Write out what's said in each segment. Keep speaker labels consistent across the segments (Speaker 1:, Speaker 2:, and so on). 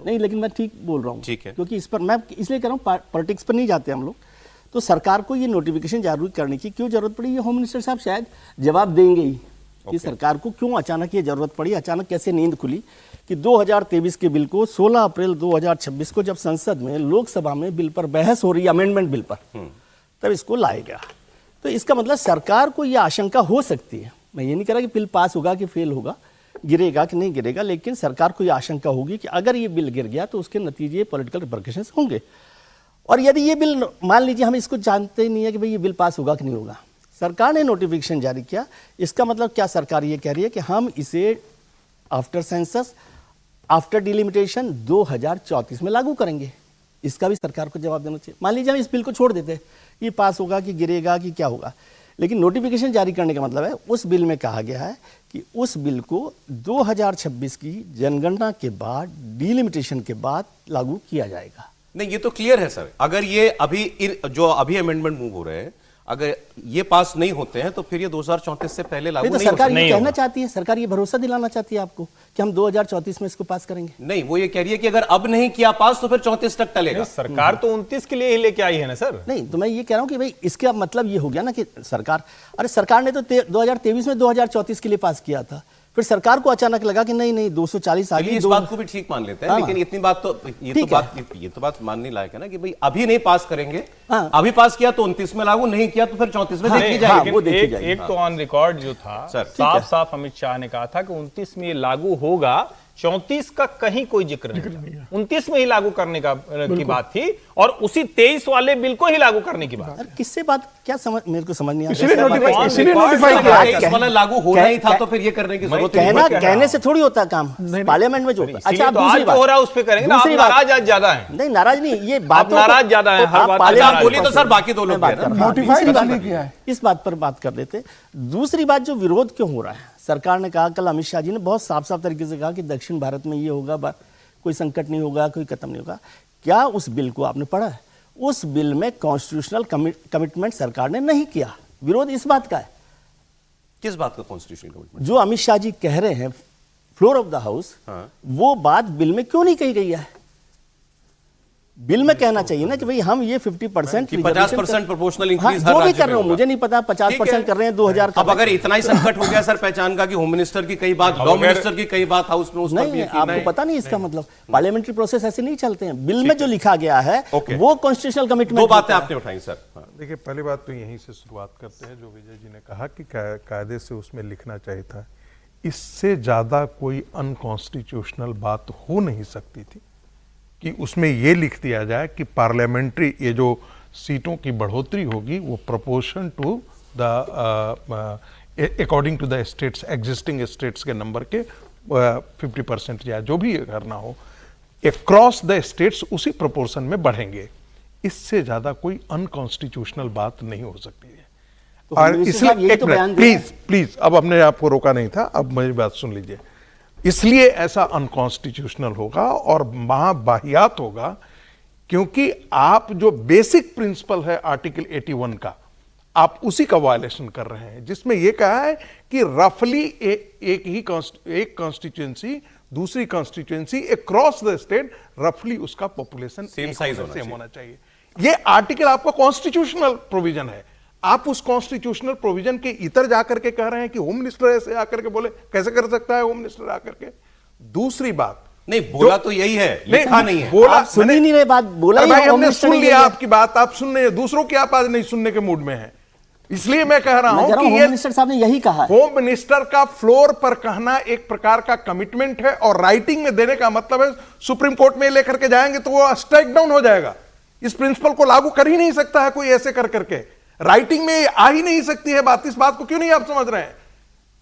Speaker 1: नहीं, लेकिन मैं ठीक बोल रहा हूँ,
Speaker 2: ठीक है,
Speaker 1: क्योंकि इस पर मैं इसलिए कह रहा हूँ, पॉलिटिक्स पर नहीं जाते हम लोग। तो सरकार को ये नोटिफिकेशन जारी करने की क्यों जरूरत पड़ी, ये होम मिनिस्टर साहब शायद जवाब देंगे ही कि सरकार को क्यों अचानक ये जरूरत पड़ी, अचानक कैसे नींद खुली कि 2023 के बिल को 16 अप्रैल 2026 को जब संसद में, लोकसभा में बिल पर बहस हो रही है, अमेंडमेंट बिल पर, तब इसको लाया गया। तो इसका मतलब सरकार को यह आशंका हो सकती है, मैं ये नहीं कह रहा कि बिल पास होगा कि फेल होगा, गिरेगा कि नहीं गिरेगा, लेकिन सरकार को यह आशंका होगी कि अगर ये बिल गिर गया तो उसके नतीजे पॉलिटिकल रिपरकशंस होंगे। और यदि ये बिल, मान लीजिए हम इसको जानते ही नहीं है कि भाई ये बिल पास होगा कि नहीं होगा, सरकार ने नोटिफिकेशन जारी किया, इसका मतलब क्या सरकार ये कह रही है कि हम इसे आफ्टर सेंसस, आफ्टर डिलिमिटेशन 2034 में लागू करेंगे। इसका भी सरकार को जवाब देना चाहिए। मान लीजिए हम इस बिल को छोड़ देते, ये पास होगा कि गिरेगा कि क्या होगा, लेकिन नोटिफिकेशन जारी करने का मतलब है उस बिल में कहा गया है कि उस बिल को 2026 की जनगणना के बाद, डिलिमिटेशन के बाद लागू किया जाएगा।
Speaker 2: नहीं, ये तो क्लियर है सर। अगर ये जो अभी अमेंडमेंट मूव हो रहे हैं, अगर ये पास नहीं होते हैं तो फिर ये 2034 से पहले लागू नहीं
Speaker 1: सरकार
Speaker 2: होगा।
Speaker 1: ये कहना चाहती है, सरकार ये भरोसा दिलाना चाहती है आपको कि हम 2034 में इसको पास करेंगे।
Speaker 2: नहीं, वो ये कह रही है कि अगर अब नहीं किया पास तो फिर 34 तक टलेगा।
Speaker 3: सरकार तो 29 के लिए ही लेके आई है ना सर।
Speaker 1: नहीं, तो मैं ये कह रहा हूं कि भाई इसका मतलब ये हो गया ना कि सरकार ने तो 2023 में 2034 के लिए पास किया था, फिर सरकार को अचानक लगा कि नहीं 240 आ गई।
Speaker 2: इस बात को भी ठीक मान लेते हैं, लेकिन इतनी बात तो ये तो बात मानने लायक है ना कि भाई अभी नहीं पास करेंगे, अभी पास किया तो 29 में लागू, नहीं किया तो फिर 34 में देखी जाएगी।
Speaker 3: एक तो ऑन रिकॉर्ड जो था, साफ अमित शाह ने कहा था कि 29 में ये लागू होगा, 34 का कहीं कोई जिक्र नहीं है। 29 में ही लागू करने की बात थी और उसी 23 वाले बिल को ही लागू करने की बात।
Speaker 1: किससे बात, क्या समझ, मेरे को समझ नहीं आ
Speaker 2: रहा। वाला लागू होना ही था तो फिर ये करने की जरूरत
Speaker 1: कहने से थोड़ी होता काम, पार्लियामेंट में जो होता है।
Speaker 3: अच्छा, दूसरी बात हो रहा है उस पे करेंगे ना। आप नाराज आज ज्यादा है।
Speaker 1: नहीं, नाराज नहीं, ये बात
Speaker 3: नाराज ज्यादा है, हर बात
Speaker 2: बोली तो सर बाकी दो लोग
Speaker 1: इस बात पर बात कर लेते। दूसरी बात, जो विरोध क्यों हो रहा है, सरकार ने कहा, कल अमित शाह जी ने बहुत साफ तरीके से कहा कि दक्षिण भारत में ये होगा, कोई संकट नहीं होगा, कोई खत्म नहीं होगा। क्या उस बिल को आपने पढ़ा है? उस बिल में कॉन्स्टिट्यूशनल कमिटमेंट सरकार ने नहीं किया। विरोध इस बात का है।
Speaker 2: किस बात का कॉन्स्टिट्यूशनल कमिटमेंट?
Speaker 1: जो अमित शाह जी कह रहे हैं फ्लोर ऑफ द हाउस, वो बात बिल में क्यों नहीं कही गई है? बिल में कहना चाहिए ना कि भाई हम ये 50%,
Speaker 2: 50% प्रोपोर्शनल इंक्रीज
Speaker 1: जो भी कर रहे हो, मुझे नहीं पता 50% कर रहे हैं 2000 का।
Speaker 2: अब अगर इतना ही संकट हो गया सर पहचान का कि होम मिनिस्टर की कई बात, लॉ मिनिस्टर की कई बात हाउस में, उस पर भी
Speaker 1: आपको पता नहीं इसका मतलब, पार्लियामेंट्री प्रोसेस ऐसे नहीं चलते हैं। बिल में जो लिखा गया है वो कॉन्स्टिट्यूशनल कमिटमेंट।
Speaker 2: दो बातें आपने उठाई सर।
Speaker 4: देखिए, पहली बात तो यहीं से शुरुआत करते हैं, जो विजय जी ने कहा कि कायदे से उसमें लिखना चाहिए था। इससे ज्यादा कोई अनकॉन्स्टिट्यूशनल बात हो नहीं सकती थी कि उसमें यह लिख दिया जाए कि पार्लियामेंट्री, ये जो सीटों की बढ़ोतरी होगी वो proportion to the according to the states, existing states के नंबर के 50% या जो भी करना हो, अक्रॉस द स्टेट्स उसी प्रोपोर्शन में बढ़ेंगे। इससे ज्यादा कोई अनकॉन्स्टिट्यूशनल बात नहीं हो सकती है।
Speaker 1: तो
Speaker 4: और इसलिए प्लीज, अब हमने आपको रोका नहीं था, अब मेरी बात सुन लीजिए। इसलिए ऐसा अनकॉन्स्टिट्यूशनल होगा और महाबाहियात होगा, क्योंकि आप जो बेसिक प्रिंसिपल है आर्टिकल 81 का, आप उसी का वायलेशन कर रहे हैं, जिसमें यह कहा है कि रफली एक कॉन्स्टिट्यूएंसी दूसरी कॉन्स्टिट्यूएंसी अक्रॉस द स्टेट रफली उसका पॉपुलेशन
Speaker 2: सेम साइज
Speaker 4: होना चाहिए। यह आर्टिकल आपका कॉन्स्टिट्यूशनल प्रोविजन है। आप उस कॉन्स्टिट्यूशनल प्रोविजन के इतर जाकर के कह रहे हैं कि होम मिनिस्टर ऐसे आकर के बोले, कैसे कर सकता है होम मिनिस्टर आकर के? दूसरी बात,
Speaker 2: नहीं बोला तो यही है, लिखा नहीं है।
Speaker 4: बोला,
Speaker 1: सुन ही नहीं रहे बात, बोला
Speaker 4: भाई हमने सुन लिया आपकी बात, आप सुन रहे, दूसरों की आप आज नहीं सुनने के मूड में हैं। इसलिए मैं कह रहा हूं कि
Speaker 1: होम मिनिस्टर साहब ने यही कहा है।
Speaker 4: होम मिनिस्टर का फ्लोर पर कहना एक प्रकार का कमिटमेंट है, और राइटिंग में देने का मतलब है सुप्रीम कोर्ट में लेकर के जाएंगे तो वो स्ट्राइक डाउन हो जाएगा। इस प्रिंसिपल को लागू कर ही नहीं सकता है कोई ऐसे कर करके, राइटिंग में आ ही नहीं सकती है बात। इस बात को क्यों नहीं आप समझ रहे हैं?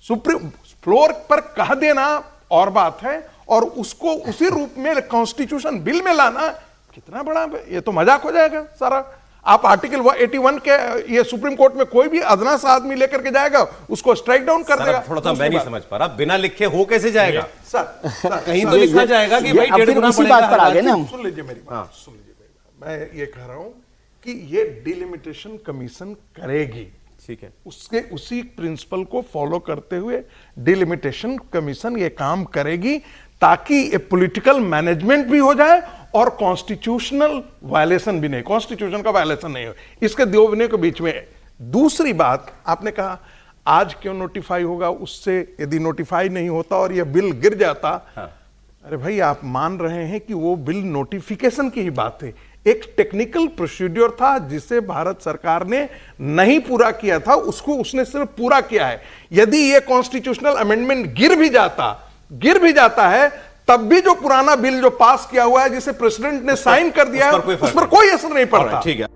Speaker 4: सुप्रीम फ्लोर पर कह देना और बात है, और उसको उसी रूप में कॉन्स्टिट्यूशन बिल में लाना कितना बड़ा, ये तो मजाक हो जाएगा सारा। आप आर्टिकल 81 के ये सुप्रीम कोर्ट में कोई भी अदना सा आदमी लेकर के जाएगा, उसको स्ट्राइक डाउन कर देगा।
Speaker 2: थोड़ा सा मैं नहीं समझ पा रहा, बिना लिखे हो कैसे जाएगा सर? कहीं तो लिखा जाएगा कि भाई 1.5 गुना
Speaker 1: पड़ेगा।
Speaker 4: सुन लीजिए मेरी बात, सुन लीजिए मेरी बात। मैं ये कह रहा हूं कि ये डिलिमिटेशन कमीशन करेगी,
Speaker 2: ठीक है,
Speaker 4: उसके उसी प्रिंसिपल को फॉलो करते हुए डिलिमिटेशन कमीशन ये काम करेगी, ताकि ये पॉलिटिकल मैनेजमेंट भी हो जाए और कॉन्स्टिट्यूशनल वायलेशन भी नहीं, कॉन्स्टिट्यूशन का वायलेशन नहीं हो, इसके दो विनय के बीच में। दूसरी बात आपने कहा आज क्यों नोटिफाई होगा, उससे यदि नोटिफाई नहीं होता और यह बिल गिर जाता, अरे भाई आप मान रहे हैं कि वो बिल नोटिफिकेशन की ही बात है, एक टेक्निकल प्रोसीड्योर था जिसे भारत सरकार ने नहीं पूरा किया था, उसको उसने सिर्फ पूरा किया है। यदि ये कॉन्स्टिट्यूशनल अमेंडमेंट गिर भी जाता है, तब भी जो पुराना बिल जो पास किया हुआ है जिसे प्रेसिडेंट ने साइन कर दिया है, उस पर कोई असर नहीं पड़ता।
Speaker 2: ठीक है।